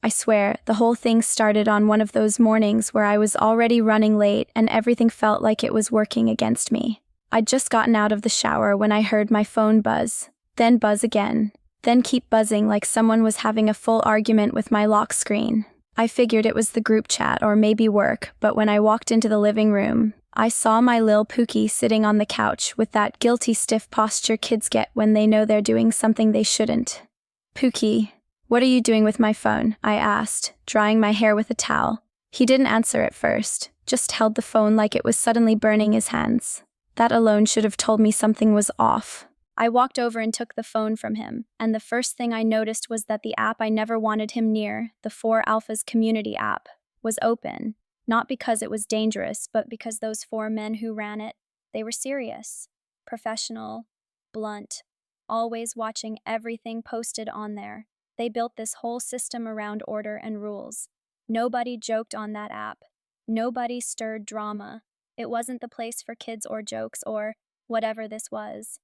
I swear, the whole thing started on one of those mornings where I was already running late and everything felt like it was working against me. I'd just gotten out of the shower when I heard my phone buzz, then buzz again, then keep buzzing like someone was having a full argument with my lock screen. I figured it was the group chat or maybe work, but when I walked into the living room, I saw my Lil Pookie sitting on the couch with that guilty stiff posture kids get when they know they're doing something they shouldn't. "Pookie, what are you doing with my phone?" I asked, drying my hair with a towel. He didn't answer at first, just held the phone like it was suddenly burning his hands. That alone should have told me something was off. I walked over and took the phone from him, and the first thing I noticed was that the app I never wanted him near, the 4 Alphas community app, was open. Not because it was dangerous, but because those 4 men who ran it, they were serious, professional, blunt, always watching everything posted on there. They built this whole system around order and rules. Nobody joked on that app. Nobody stirred drama. It wasn't the place for kids or jokes or whatever this was.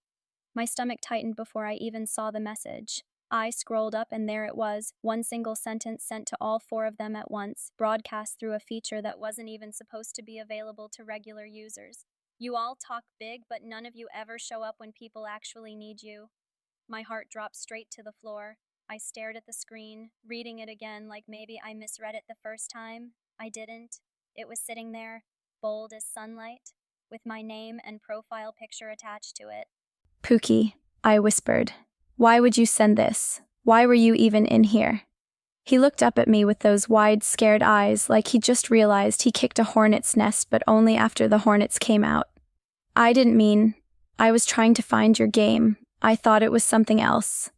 My stomach tightened before I even saw the message. I scrolled up and there it was, one single sentence sent to all 4 of them at once, broadcast through a feature that wasn't even supposed to be available to regular users. "You all talk big, but none of you ever show up when people actually need you." My heart dropped straight to the floor. I stared at the screen, reading it again like maybe I misread it the first time. I didn't. It was sitting there, bold as sunlight, with my name and profile picture attached to it. "Pookie," I whispered. "Why would you send this? Why were you even in here?" He looked up at me with those wide, scared eyes like he just realized he kicked a hornet's nest but only after the hornets came out. "I didn't mean. I was trying to find your game. I thought it was something else."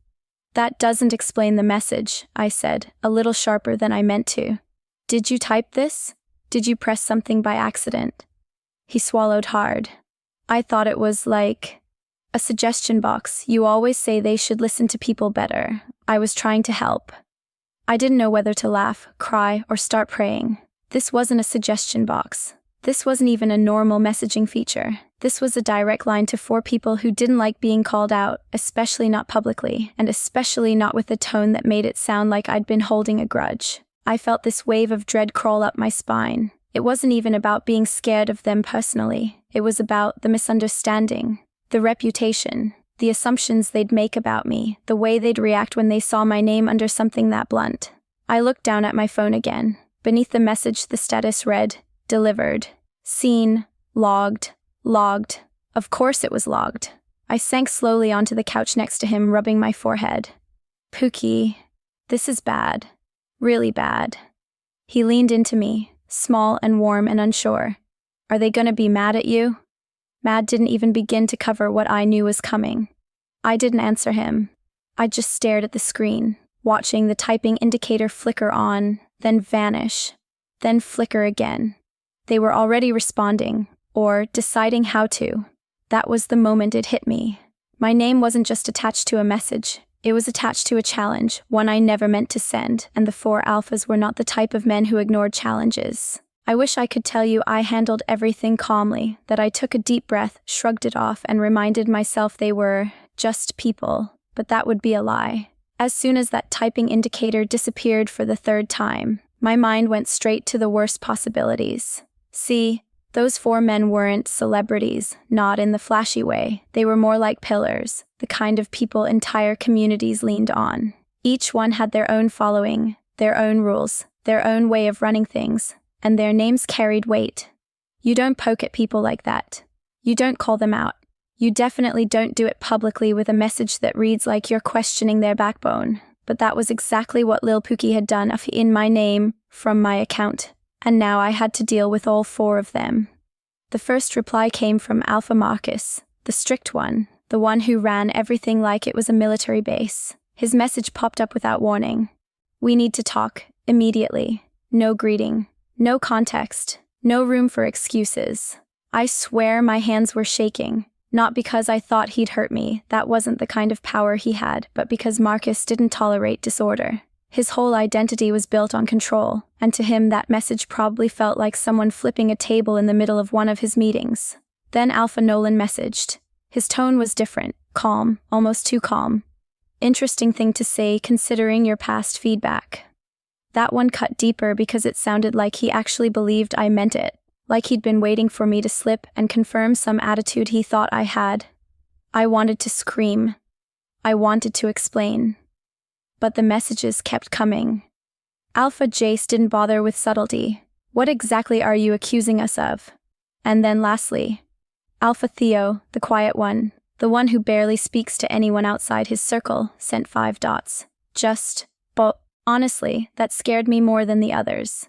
"That doesn't explain the message," I said, a little sharper than I meant to. "Did you type this? Did you press something by accident?" He swallowed hard. "I thought it was like a suggestion box. You always say they should listen to people better. I was trying to help." I didn't know whether to laugh, cry, or start praying. This wasn't a suggestion box. This wasn't even a normal messaging feature. This was a direct line to 4 people who didn't like being called out, especially not publicly, and especially not with a tone that made it sound like I'd been holding a grudge. I felt this wave of dread crawl up my spine. It wasn't even about being scared of them personally. It was about the misunderstanding, the reputation, the assumptions they'd make about me, the way they'd react when they saw my name under something that blunt. I looked down at my phone again. Beneath the message, the status read, "Delivered. Seen. Logged. Logged." Of course it was logged. I sank slowly onto the couch next to him, rubbing my forehead. "Pookie, this is bad. Really bad." He leaned into me, small and warm and unsure. "Are they gonna be mad at you?" Mad didn't even begin to cover what I knew was coming. I didn't answer him. I just stared at the screen, watching the typing indicator flicker on, then vanish, then flicker again. They were already responding, or deciding how to. That was the moment it hit me. My name wasn't just attached to a message. It was attached to a challenge, one I never meant to send, and the 4 Alphas were not the type of men who ignored challenges. I wish I could tell you I handled everything calmly, that I took a deep breath, shrugged it off, and reminded myself they were just people, but that would be a lie. As soon as that typing indicator disappeared for the 3rd time, my mind went straight to the worst possibilities. See, those 4 men weren't celebrities, not in the flashy way. They were more like pillars, the kind of people entire communities leaned on. Each one had their own following, their own rules, their own way of running things, and their names carried weight. You don't poke at people like that. You don't call them out. You definitely don't do it publicly with a message that reads like you're questioning their backbone. But that was exactly what Lil Pookie had done in my name, from my account. And now I had to deal with all 4 of them. The first reply came from Alpha Marcus, the strict one, the one who ran everything like it was a military base. His message popped up without warning. "We need to talk, immediately. No greeting. No context. No room for excuses." I swear my hands were shaking. Not because I thought he'd hurt me, that wasn't the kind of power he had, but because Marcus didn't tolerate disorder. His whole identity was built on control, and to him that message probably felt like someone flipping a table in the middle of one of his meetings. Then Alpha Nolan messaged. His tone was different, calm, almost too calm. "Interesting thing to say considering your past feedback. That one cut deeper because it sounded like he actually believed I meant it, like he'd been waiting for me to slip and confirm some attitude he thought I had. I wanted to scream. I wanted to explain. But the messages kept coming. Alpha Jace didn't bother with subtlety. What exactly are you accusing us of? And then lastly, Alpha Theo, the quiet one, the one who barely speaks to anyone outside his circle, sent 5 dots. But honestly, that scared me more than the others.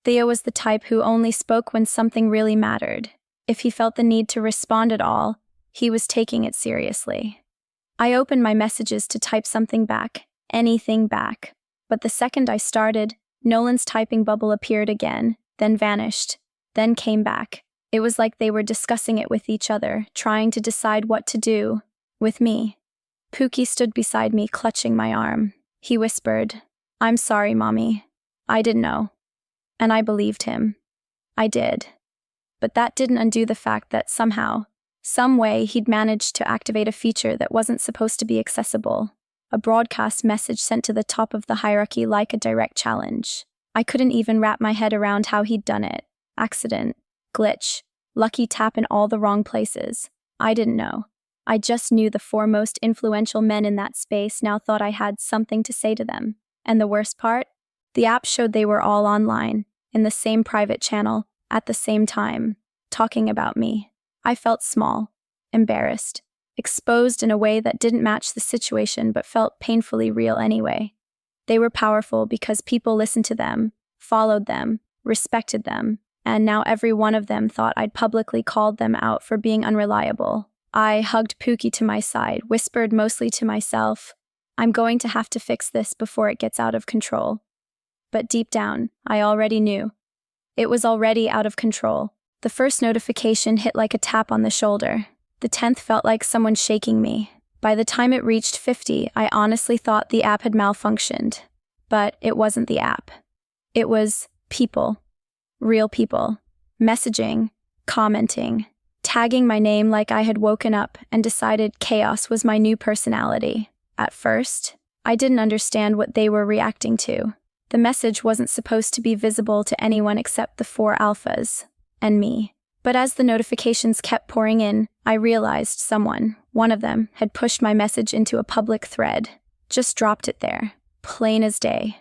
Theo was the type who only spoke when something really mattered. If he felt the need to respond at all, he was taking it seriously. I opened my messages to type something back, anything back. But the second I started, Nolan's typing bubble appeared again, then vanished, then came back. It was like they were discussing it with each other, trying to decide what to do with me. Pookie stood beside me, clutching my arm. He whispered, "I'm sorry, Mommy. I didn't know." And I believed him. I did. But that didn't undo the fact that somehow, some way, he'd managed to activate a feature that wasn't supposed to be accessible. A broadcast message sent to the top of the hierarchy like a direct challenge. I couldn't even wrap my head around how he'd done it. Accident, glitch, lucky tap in all the wrong places. I didn't know. I just knew the 4 most influential men in that space now thought I had something to say to them. And the worst part? The app showed they were all online, in the same private channel, at the same time, talking about me. I felt small, embarrassed, exposed in a way that didn't match the situation but felt painfully real anyway. They were powerful because people listened to them, followed them, respected them, and now every one of them thought I'd publicly called them out for being unreliable. I hugged Pookie to my side, whispered mostly to myself, "I'm going to have to fix this before it gets out of control." But deep down, I already knew. It was already out of control. The first notification hit like a tap on the shoulder. The 10th felt like someone shaking me. By the time it reached 50, I honestly thought the app had malfunctioned. But it wasn't the app. It was people. Real people. Messaging, commenting, tagging my name like I had woken up and decided chaos was my new personality. At first, I didn't understand what they were reacting to. The message wasn't supposed to be visible to anyone except the 4 alphas and me. But as the notifications kept pouring in, I realized someone, one of them, had pushed my message into a public thread. Just dropped it there, plain as day,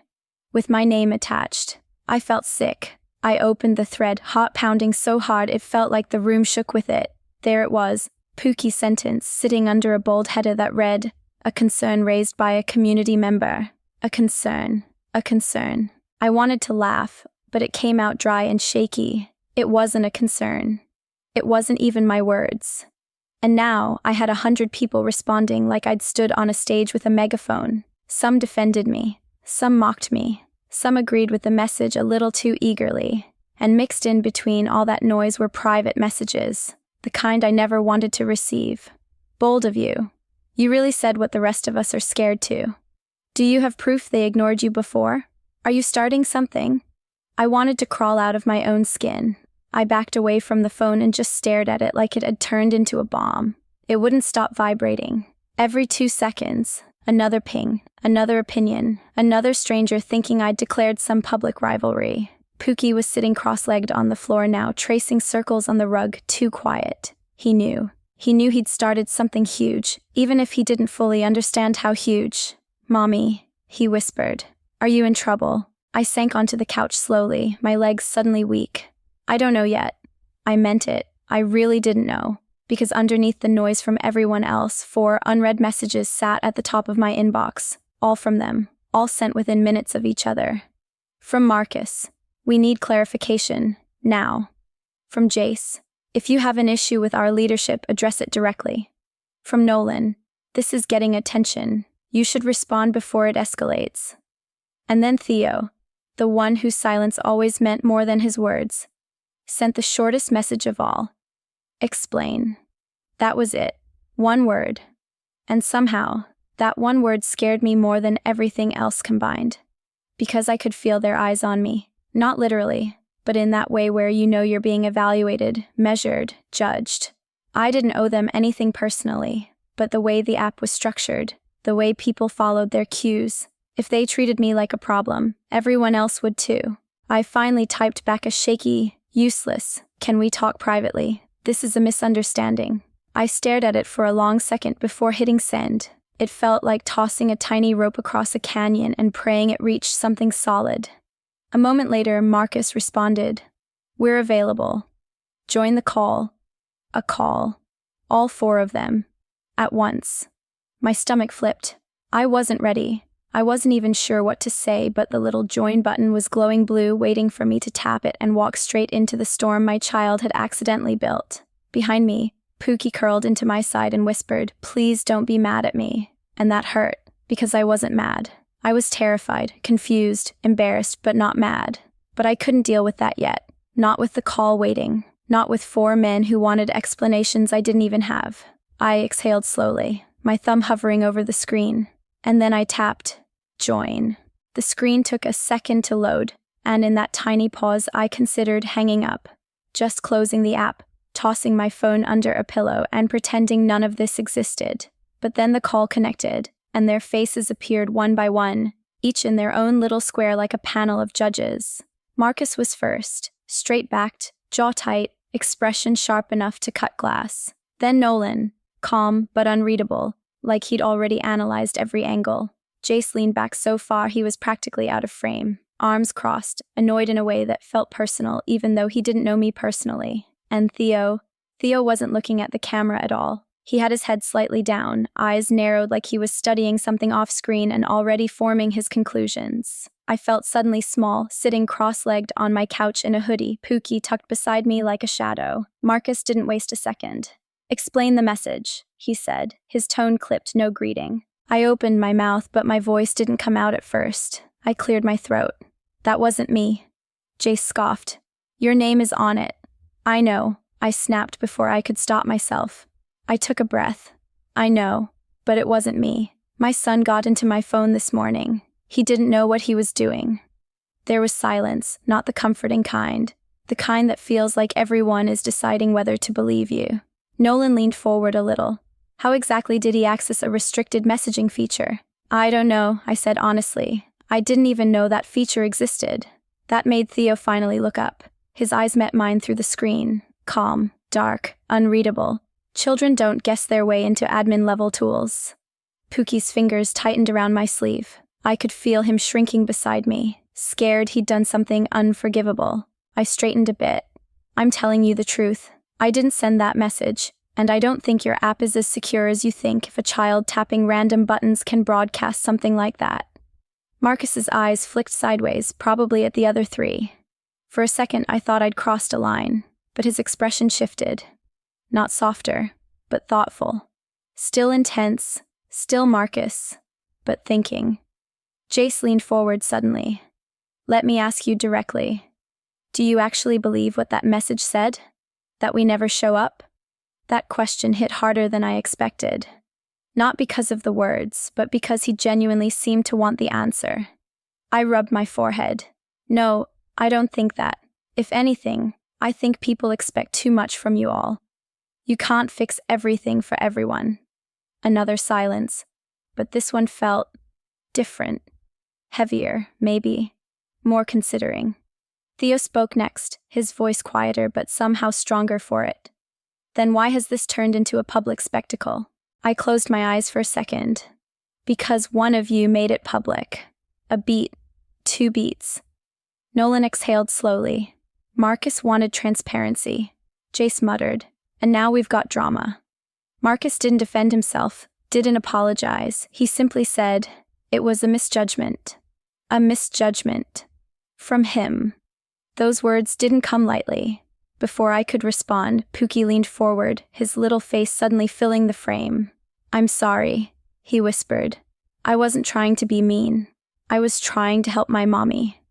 with my name attached. I felt sick. I opened the thread, heart pounding so hard it felt like the room shook with it. There it was, Pookie's sentence, sitting under a bold header that read, "A concern raised by a community member." A concern. A concern. I wanted to laugh, but it came out dry and shaky. It wasn't a concern. It wasn't even my words. And now I had 100 people responding like I'd stood on a stage with a megaphone. Some defended me. Some mocked me. Some agreed with the message a little too eagerly. And mixed in between all that noise were private messages, the kind I never wanted to receive. Bold of you. You really said what the rest of us are scared to. Do you have proof they ignored you before? Are you starting something? I wanted to crawl out of my own skin. I backed away from the phone and just stared at it like it had turned into a bomb. It wouldn't stop vibrating. Every 2 seconds, another ping, another opinion, another stranger thinking I'd declared some public rivalry. Pookie was sitting cross-legged on the floor now, tracing circles on the rug, too quiet. He knew. He knew he'd started something huge, even if he didn't fully understand how huge. "Mommy," he whispered. "Are you in trouble?" I sank onto the couch slowly, my legs suddenly weak. I don't know yet. I meant it. I really didn't know. Because underneath the noise from everyone else, 4 unread messages sat at the top of my inbox. All from them. All sent within minutes of each other. From Marcus. "We need clarification. Now." From Jace. "If you have an issue with our leadership, address it directly." From Nolan. "This is getting attention. You should respond before it escalates." And then Theo, the one whose silence always meant more than his words, sent the shortest message of all. Explain. That was it. One word. And somehow, that one word scared me more than everything else combined. Because I could feel their eyes on me. Not literally, but in that way where you know you're being evaluated, measured, judged. I didn't owe them anything personally, but the way the app was structured, the way people followed their cues, If they treated me like a problem, everyone else would too. I finally typed back a shaky, useless, "Can we talk privately? This is a misunderstanding." I stared at it for a long second before hitting send. It felt like tossing a tiny rope across a canyon and praying it reached something solid. A moment later, Marcus responded, "We're available. Join the call." A call. All 4 of them. At once. My stomach flipped. I wasn't ready. I wasn't even sure what to say, but the little join button was glowing blue, waiting for me to tap it and walk straight into the storm my child had accidentally built. Behind me, Pookie curled into my side and whispered, "Please don't be mad at me." And that hurt, because I wasn't mad. I was terrified, confused, embarrassed, but not mad. But I couldn't deal with that yet. Not with the call waiting. Not with 4 men who wanted explanations I didn't even have. I exhaled slowly, my thumb hovering over the screen. And then I tapped, "Join." The screen took a second to load, and in that tiny pause I considered hanging up. Just closing the app, tossing my phone under a pillow, and pretending none of this existed. But then the call connected, and their faces appeared one by one, each in their own little square like a panel of judges. Marcus was first, straight-backed, jaw tight, expression sharp enough to cut glass. Then Nolan, calm but unreadable, like he'd already analyzed every angle. Jace leaned back so far he was practically out of frame, arms crossed, annoyed in a way that felt personal even though he didn't know me personally. And Theo wasn't looking at the camera at all. He had his head slightly down, eyes narrowed like he was studying something off-screen and already forming his conclusions. I felt suddenly small, sitting cross-legged on my couch in a hoodie, Pookie tucked beside me like a shadow. Marcus didn't waste a second. "Explain the message," he said, his tone clipped, no greeting. I opened my mouth, but my voice didn't come out at first. I cleared my throat. "That wasn't me." Jace scoffed. "Your name is on it." "I know," I snapped before I could stop myself. I took a breath. "I know, but it wasn't me. My son got into my phone this morning. He didn't know what he was doing." There was silence, not the comforting kind. The kind that feels like everyone is deciding whether to believe you. Nolan leaned forward a little. "How exactly did he access a restricted messaging feature?" "I don't know," I said honestly. "I didn't even know that feature existed." That made Theo finally look up. His eyes met mine through the screen. Calm, dark, unreadable. Children don't guess their way into admin-level tools. Pookie's fingers tightened around my sleeve. I could feel him shrinking beside me, scared he'd done something unforgivable. I straightened a bit. "I'm telling you the truth. I didn't send that message, and I don't think your app is as secure as you think if a child tapping random buttons can broadcast something like that." Marcus's eyes flicked sideways, probably at the other 3. For a second, I thought I'd crossed a line, but his expression shifted. Not softer, but thoughtful. Still intense, still Marcus, but thinking. Jace leaned forward suddenly. "Let me ask you directly. Do you actually believe what that message said? That we never show up?" That question hit harder than I expected. Not because of the words, but because he genuinely seemed to want the answer. I rubbed my forehead. "No, I don't think that. If anything, I think people expect too much from you all. You can't fix everything for everyone." Another silence, but this one felt different. Heavier, maybe. More considering. Theo spoke next, his voice quieter but somehow stronger for it. "Then why has this turned into a public spectacle?" I closed my eyes for a second. "Because one of you made it public. A beat. 2 beats. Nolan exhaled slowly. "Marcus wanted transparency." Jace muttered. "And now we've got drama." Marcus didn't defend himself, didn't apologize. He simply said, "It was a misjudgment." A misjudgment. From him. Those words didn't come lightly. Before I could respond, Pookie leaned forward, his little face suddenly filling the frame. "I'm sorry," he whispered. "I wasn't trying to be mean. I was trying to help my mommy."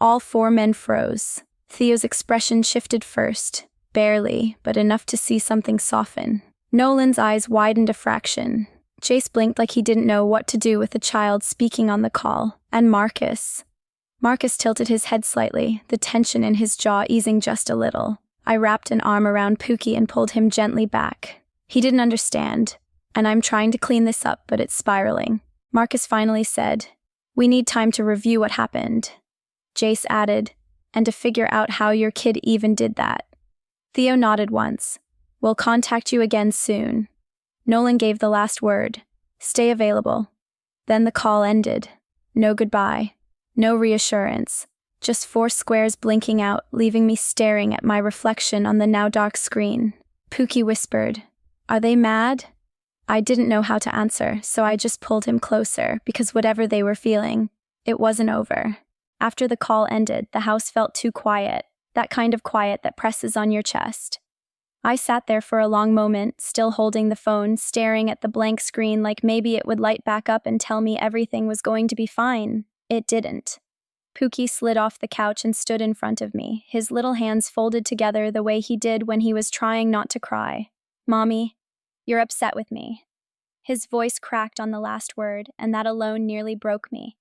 All 4 men froze. Theo's expression shifted first, barely, but enough to see something soften. Nolan's eyes widened a fraction. Jace blinked like he didn't know what to do with a child speaking on the call. And Marcus tilted his head slightly, the tension in his jaw easing just a little. I wrapped an arm around Pookie and pulled him gently back. He didn't understand, and I'm trying to clean this up, but it's spiraling. Marcus finally said, We need time to review what happened, Jace added, and to figure out how your kid even did that. Theo nodded once. We'll contact you again soon. Nolan gave the last word. Stay available. Then the call ended. No goodbye. No reassurance. Just 4 squares blinking out, leaving me staring at my reflection on the now dark screen. Pookie whispered, "Are they mad?" I didn't know how to answer, so I just pulled him closer, because whatever they were feeling, it wasn't over. After the call ended, the house felt too quiet, that kind of quiet that presses on your chest. I sat there for a long moment, still holding the phone, staring at the blank screen like maybe it would light back up and tell me everything was going to be fine. It didn't. Pookie slid off the couch and stood in front of me, his little hands folded together the way he did when he was trying not to cry. "Mommy, you're upset with me." His voice cracked on the last word, and that alone nearly broke me.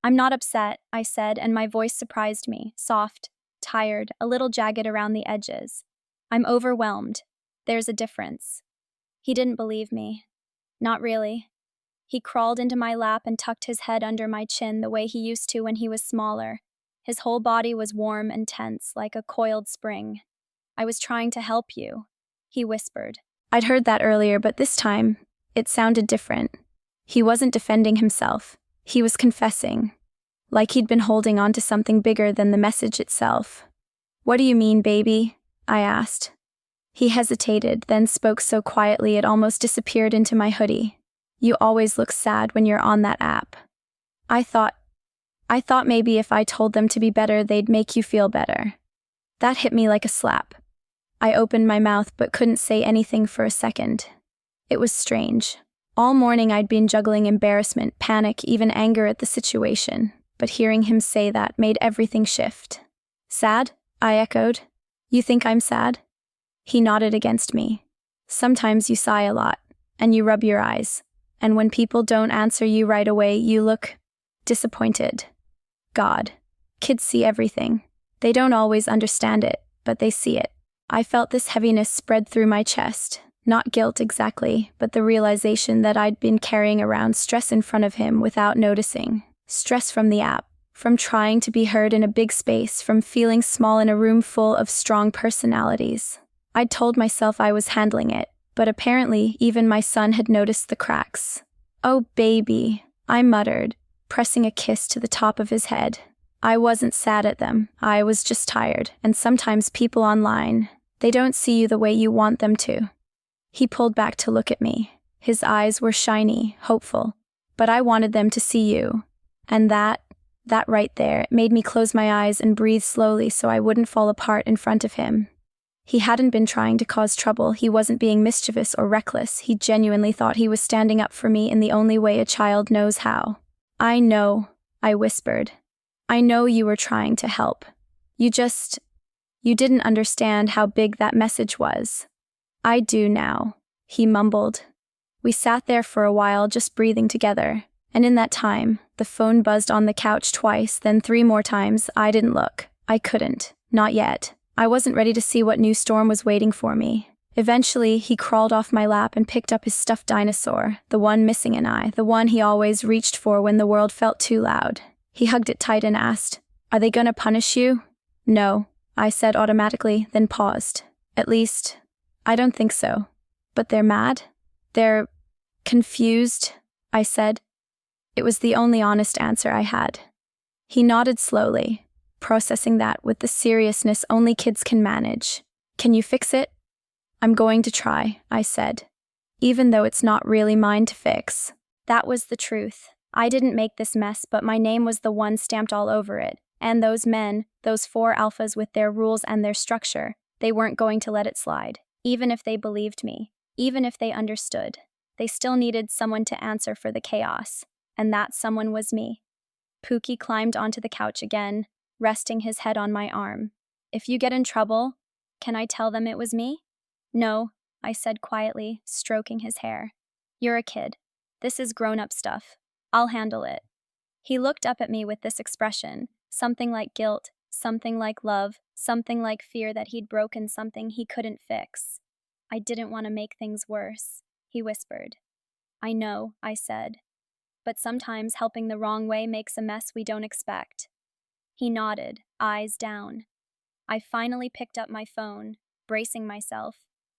"I'm not upset," I said, and my voice surprised me, soft, tired, a little jagged around the edges. "I'm overwhelmed. There's a difference." He didn't believe me. Not really. He crawled into my lap and tucked his head under my chin the way he used to when he was smaller. His whole body was warm and tense, like a coiled spring. "I was trying to help you," he whispered. I'd heard that earlier, but this time, it sounded different. He wasn't defending himself. He was confessing. Like he'd been holding on to something bigger than the message itself. "What do you mean, baby?" I asked. He hesitated, then spoke so quietly it almost disappeared into my hoodie. "You always look sad when you're on that app." I thought maybe if I told them to be better, they'd make you feel better. That hit me like a slap. I opened my mouth but couldn't say anything for a second. It was strange. All morning I'd been juggling embarrassment, panic, even anger at the situation, but hearing him say that made everything shift. "Sad?" I echoed. "You think I'm sad?" He nodded against me. "Sometimes you sigh a lot, and you rub your eyes, and when people don't answer you right away, you look disappointed." God. Kids see everything. They don't always understand it, but they see it. I felt this heaviness spread through my chest. Not guilt exactly, but the realization that I'd been carrying around stress in front of him without noticing. Stress from the app, from trying to be heard in a big space, from feeling small in a room full of strong personalities. I'd told myself I was handling it, but apparently even my son had noticed the cracks. "Oh, baby," I muttered, pressing a kiss to the top of his head. I wasn't sad at them, I was just tired, and sometimes people online, they don't see you the way you want them to. He pulled back to look at me. His eyes were shiny, hopeful, but I wanted them to see you. And that right there, it made me close my eyes and breathe slowly so I wouldn't fall apart in front of him. He hadn't been trying to cause trouble, he wasn't being mischievous or reckless, he genuinely thought he was standing up for me in the only way a child knows how. "I know," I whispered. "I know you were trying to help. You didn't understand how big that message was." "I do now," he mumbled. We sat there for a while just breathing together, and in that time, the phone buzzed on the couch twice, then 3 more times. I didn't look. I couldn't. Not yet. I wasn't ready to see what new storm was waiting for me. Eventually, he crawled off my lap and picked up his stuffed dinosaur, the one missing an eye, the one he always reached for when the world felt too loud. He hugged it tight and asked, "Are they gonna punish you?" "No," I said automatically, then paused. "At least, I don't think so." "But they're mad? They're confused," I said. It was the only honest answer I had. He nodded slowly, processing that with the seriousness only kids can manage. "Can you fix it?" "I'm going to try," I said, even though it's not really mine to fix. That was the truth. I didn't make this mess, but my name was the one stamped all over it. And those men, those 4 alphas with their rules and their structure, they weren't going to let it slide. Even if they believed me, even if they understood, they still needed someone to answer for the chaos. And that someone was me. Pookie climbed onto the couch again, resting his head on my arm. "If you get in trouble, can I tell them it was me?" "No," I said quietly, stroking his hair. "You're a kid. This is grown-up stuff. I'll handle it." He looked up at me with this expression, something like guilt, something like love, something like fear that he'd broken something he couldn't fix. "I didn't want to make things worse," he whispered. "I know," I said. but sometimes helping the wrong way makes a mess we don't expect. He nodded, eyes down. I finally picked up my phone, bracing myself.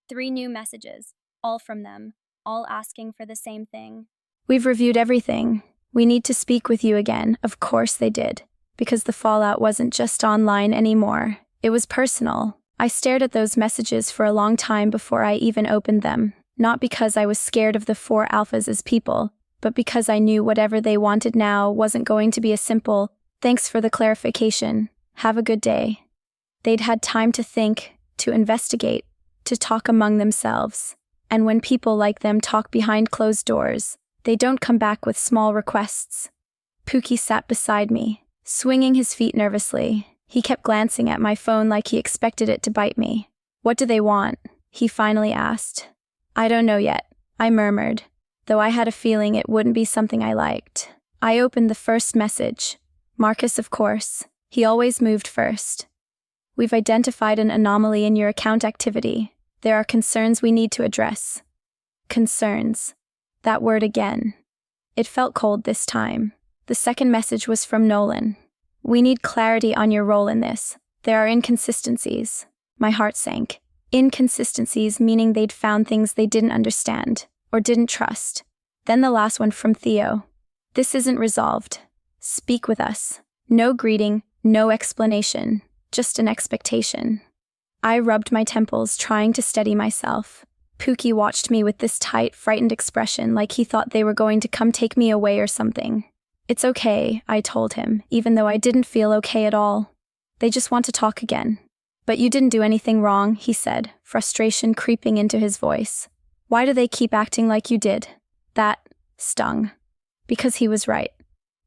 3 new messages, all from them, all asking for the same thing. We've reviewed everything. We need to speak with you again. Of course they did. Because the fallout wasn't just online anymore. It was personal. I stared at those messages for a long time before I even opened them. Not because I was scared of the 4 alphas as people, but because I knew whatever they wanted now wasn't going to be a simple, "Thanks for the clarification. Have a good day." They'd had time to think, to investigate, to talk among themselves. And when people like them talk behind closed doors, they don't come back with small requests. Pookie sat beside me, swinging his feet nervously. He kept glancing at my phone like he expected it to bite me. "What do they want?" he finally asked. "I don't know yet," I murmured, though I had a feeling it wouldn't be something I liked. I opened the first message. Marcus, of course. He always moved first. "We've identified an anomaly in your account activity. There are concerns we need to address." Concerns. That word again. It felt cold this time. The second message was from Nolan. "We need clarity on your role in this. There are inconsistencies." My heart sank. Inconsistencies meaning they'd found things they didn't understand, or didn't trust. Then the last one from Theo. "This isn't resolved. Speak with us." No greeting, no explanation, just an expectation. I rubbed my temples, trying to steady myself. Pookie watched me with this tight, frightened expression like he thought they were going to come take me away or something. "It's okay," I told him, even though I didn't feel okay at all. "They just want to talk again." "But you didn't do anything wrong," he said, frustration creeping into his voice. "Why do they keep acting like you did?" That stung. Because he was right.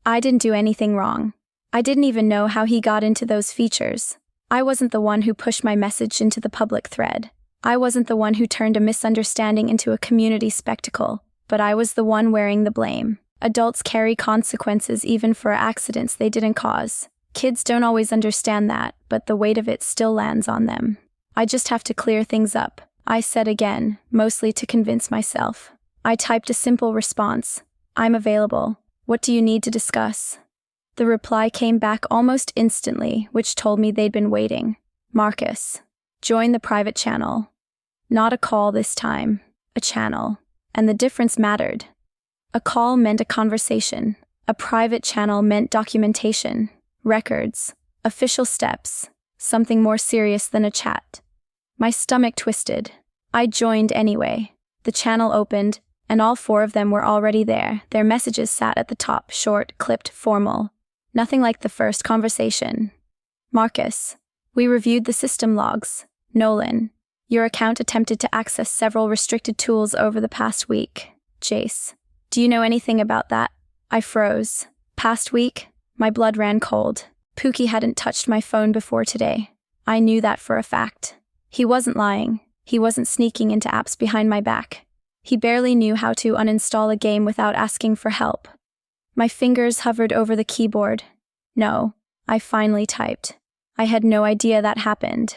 I didn't do anything wrong. I didn't even know how he got into those features. I wasn't the one who pushed my message into the public thread. I wasn't the one who turned a misunderstanding into a community spectacle, but I was the one wearing the blame. Adults carry consequences even for accidents they didn't cause. Kids don't always understand that, but the weight of it still lands on them. "I just have to clear things up," I said again, mostly to convince myself. I typed a simple response. "I'm available. What do you need to discuss?" The reply came back almost instantly, which told me they'd been waiting. "Marcus. Join the private channel." Not a call this time. A channel. And the difference mattered. A call meant a conversation. A private channel meant documentation. Records. Official steps. Something more serious than a chat. My stomach twisted. I joined anyway. The channel opened, and all 4 of them were already there. Their messages sat at the top, short, clipped, formal. Nothing like the first conversation. "Marcus. We reviewed the system logs. Nolan. Your account attempted to access several restricted tools over the past week. Jace. Do you know anything about that?" I froze. Past week? My blood ran cold. Pookie hadn't touched my phone before today. I knew that for a fact. He wasn't lying. He wasn't sneaking into apps behind my back. He barely knew how to uninstall a game without asking for help. My fingers hovered over the keyboard. "No," I finally typed. I had no idea that happened.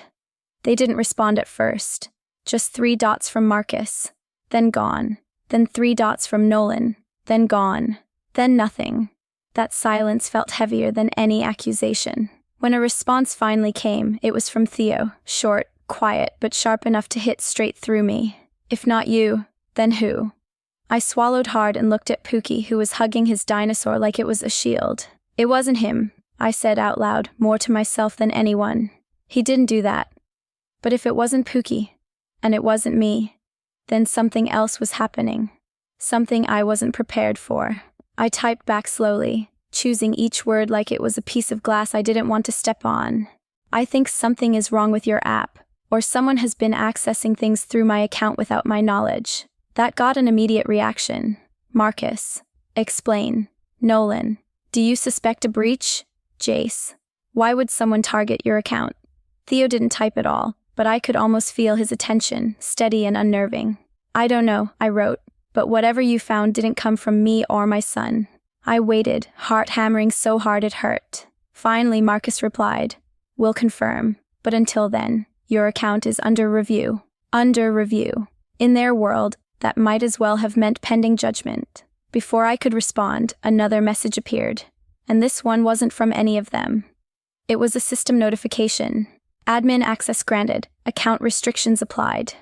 They didn't respond at first. Just 3 dots from Marcus. Then gone. Then 3 dots from Nolan. Then gone. Then nothing. That silence felt heavier than any accusation. When a response finally came, it was from Theo, short, quiet, but sharp enough to hit straight through me. "If not you, then who?" I swallowed hard and looked at Pookie, who was hugging his dinosaur like it was a shield. "It wasn't him," I said out loud, more to myself than anyone. "He didn't do that." But if it wasn't Pookie, and it wasn't me, then something else was happening. Something I wasn't prepared for. I typed back slowly, choosing each word like it was a piece of glass I didn't want to step on. "I think something is wrong with your app, or someone has been accessing things through my account without my knowledge." That got an immediate reaction. "Marcus. Explain." "Nolan. Do you suspect a breach?" "Jace. Why would someone target your account?" Theo didn't type at all, but I could almost feel his attention, steady and unnerving. "I don't know," I wrote, "but whatever you found didn't come from me or my son." I waited, heart hammering so hard it hurt. Finally, Marcus replied, "We'll confirm, but until then, your account is under review." Under review. In their world, that might as well have meant pending judgment. Before I could respond, another message appeared, and this one wasn't from any of them. It was a system notification. Admin access granted, account restrictions applied.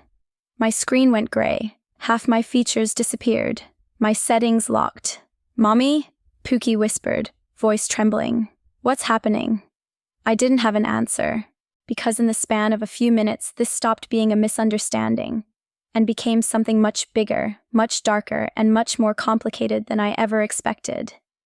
My screen went gray. Half my features disappeared. My settings locked. "Mommy?" Pookie whispered, voice trembling. "What's happening?" I didn't have an answer, because in the span of a few minutes this stopped being a misunderstanding and became something much bigger, much darker, and much more complicated than I ever expected.